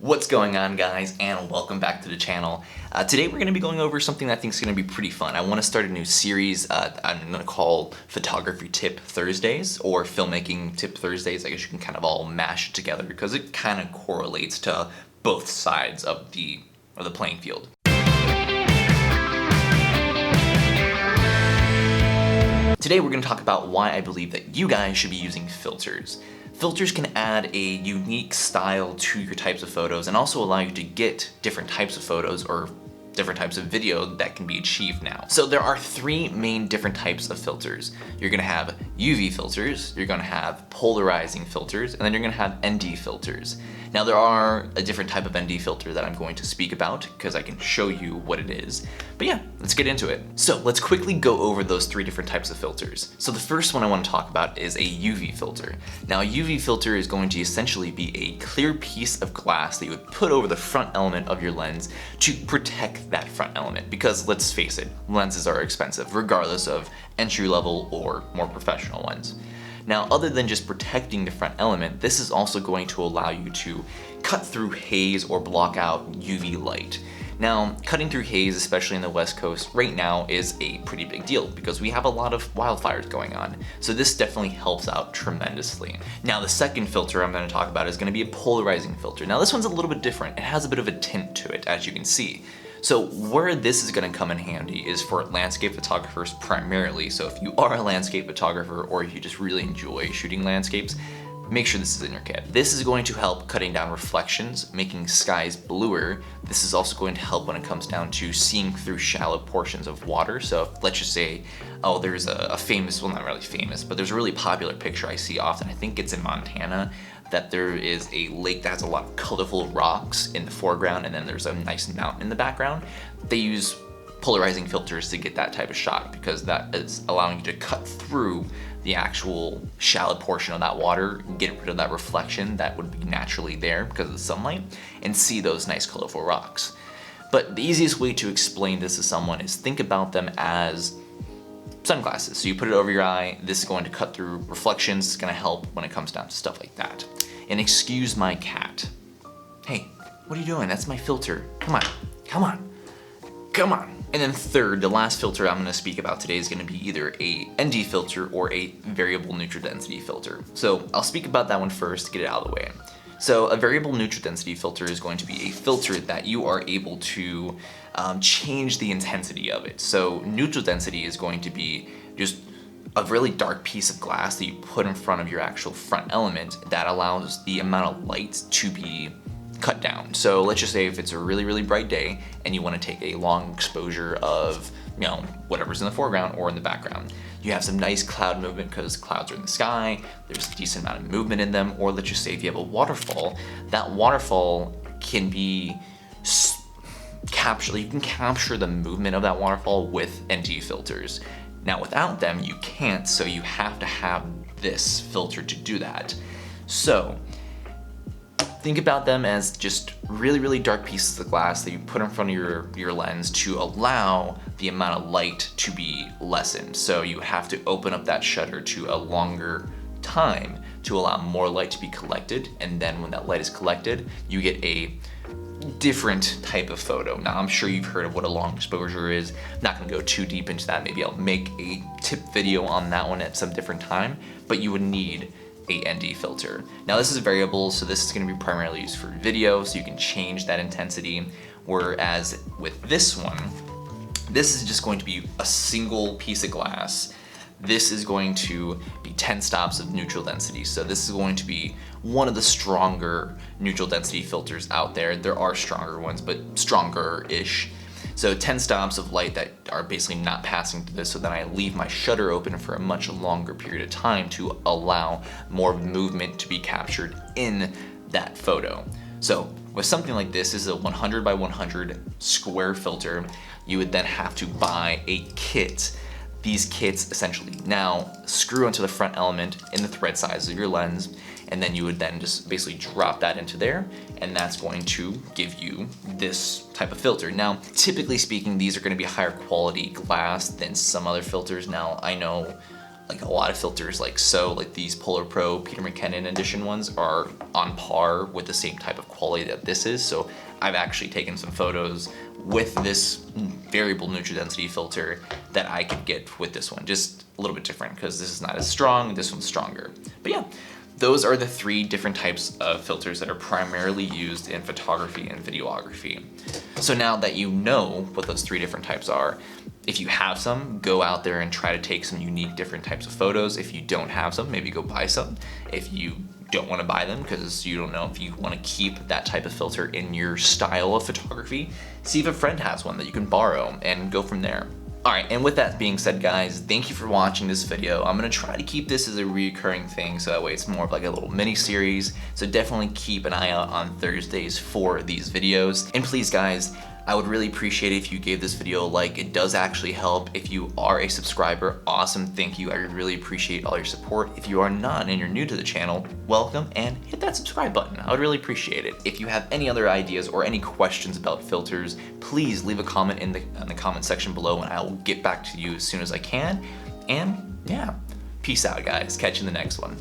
What's going on, guys, and welcome back to the channel. Today we're going to be going over something that I think is going to be pretty fun. I want to start a new series I'm going to call Photography Tip Thursdays, or Filmmaking Tip Thursdays. I guess you can kind of all mash it together because it kind of correlates to both sides of the playing field. Today we're going to talk about why I believe that you guys should be using filters. Filters can add a unique style to your types of photos and also allow you to get different types of photos or different types of video that can be achieved now. So there are three main different types of filters. You're gonna have UV filters, you're gonna have polarizing filters, and then you're gonna have ND filters. Now there are a different type of ND filter that I'm going to speak about because I can show you what it is. But yeah, let's get into it. So let's quickly go over those three different types of filters. So the first one I want to talk about is a UV filter. Now a UV filter is going to essentially be a clear piece of glass that you would put over the front element of your lens to protect that front element, because let's face it, lenses are expensive regardless of entry level or more professional ones. Now, other than just protecting the front element, this is also going to allow you to cut through haze or block out UV light. Now, cutting through haze, especially in the West Coast right now, is a pretty big deal because we have a lot of wildfires going on. So this definitely helps out tremendously. Now, the second filter I'm going to talk about is going to be a polarizing filter. Now, this one's a little bit different. It has a bit of a tint to it, as you can see. So where this is going to come in handy is for landscape photographers primarily. So if you are a landscape photographer or if you just really enjoy shooting landscapes, make sure this is in your kit. This is going to help cutting down reflections, making skies bluer. This is also going to help when it comes down to seeing through shallow portions of water. So let's just say, oh, there's a famous, well, not really famous, but there's a really popular picture I see often. I think it's in Montana, that there is a lake that has a lot of colorful rocks in the foreground and then there's a nice mountain in the background. They use polarizing filters to get that type of shot because that is allowing you to cut through the actual shallow portion of that water, get rid of that reflection that would be naturally there because of the sunlight, and see those nice colorful rocks. But the easiest way to explain this to someone is think about them as sunglasses. So you put it over your eye, this is going to cut through reflections, it's gonna help when it comes down to stuff like that. And excuse my cat. Hey, what are you doing? That's my filter. Come on, come on, come on. And then third, the last filter I'm gonna speak about today is gonna be either a ND filter or a variable neutral density filter. So I'll speak about that one first to get it out of the way. So a variable neutral density filter is going to be a filter that you are able to change the intensity of it. So neutral density is going to be just a really dark piece of glass that you put in front of your actual front element that allows the amount of light to be cut down. So let's just say if it's a really, really bright day and you want to take a long exposure of, you know, whatever's in the foreground or in the background. You have some nice cloud movement because clouds are in the sky, there's a decent amount of movement in them, or let's just say if you have a waterfall, that waterfall can be you can capture the movement of that waterfall with ND filters. Now without them, you can't, so you have to have this filter to do that. So think about them as just really, really dark pieces of glass that you put in front of your lens to allow the amount of light to be lessened. So you have to open up that shutter to a longer time to allow more light to be collected. And then when that light is collected, you get a different type of photo. Now I'm sure you've heard of what a long exposure is. I'm not gonna go too deep into that. Maybe I'll make a tip video on that one at some different time, but you would need a ND filter. Now this is a variable, so this is going to be primarily used for video, so you can change that intensity, whereas with this one, this is just going to be a single piece of glass. This is going to be 10 stops of neutral density, so this is going to be one of the stronger neutral density filters out there. There are stronger ones, but stronger-ish. So 10 stops of light that are basically not passing through this, so then I leave my shutter open for a much longer period of time to allow more movement to be captured in that photo. So with something like this is a 100 by 100 square filter. You would then have to buy a kit. These kits essentially now screw onto the front element in the thread size of your lens, and then you would then just basically drop that into there, and that's going to give you this type of filter. Now, typically speaking, these are going to be higher quality glass than some other filters. Now, I know like a lot of filters like these Polar Pro Peter McKinnon edition ones are on par with the same type of quality that this is. So I've actually taken some photos with this variable neutral density filter that I could get with this one, just a little bit different because this is not as strong, this one's stronger. But yeah, those are the 3 different types of filters that are primarily used in photography and videography. So now that you know what those 3 different types are, if you have some, go out there and try to take some unique different types of photos. If you don't have some, maybe go buy some. If you don't want to buy them because you don't know if you want to keep that type of filter in your style of photography, see if a friend has one that you can borrow and go from there. Alright, and with that being said, guys, thank you for watching this video. I'm going to try to keep this as a recurring thing so that way it's more of like a little mini series. So definitely keep an eye out on Thursdays for these videos. And please, guys, I would really appreciate it if you gave this video a like. It does actually help. If you are a subscriber, awesome, thank you. I really appreciate all your support. If you are not and you're new to the channel, welcome and hit that subscribe button. I would really appreciate it. If you have any other ideas or any questions about filters, please leave a comment in the comment section below and I will get back to you as soon as I can. And yeah, peace out, guys. Catch you in the next one.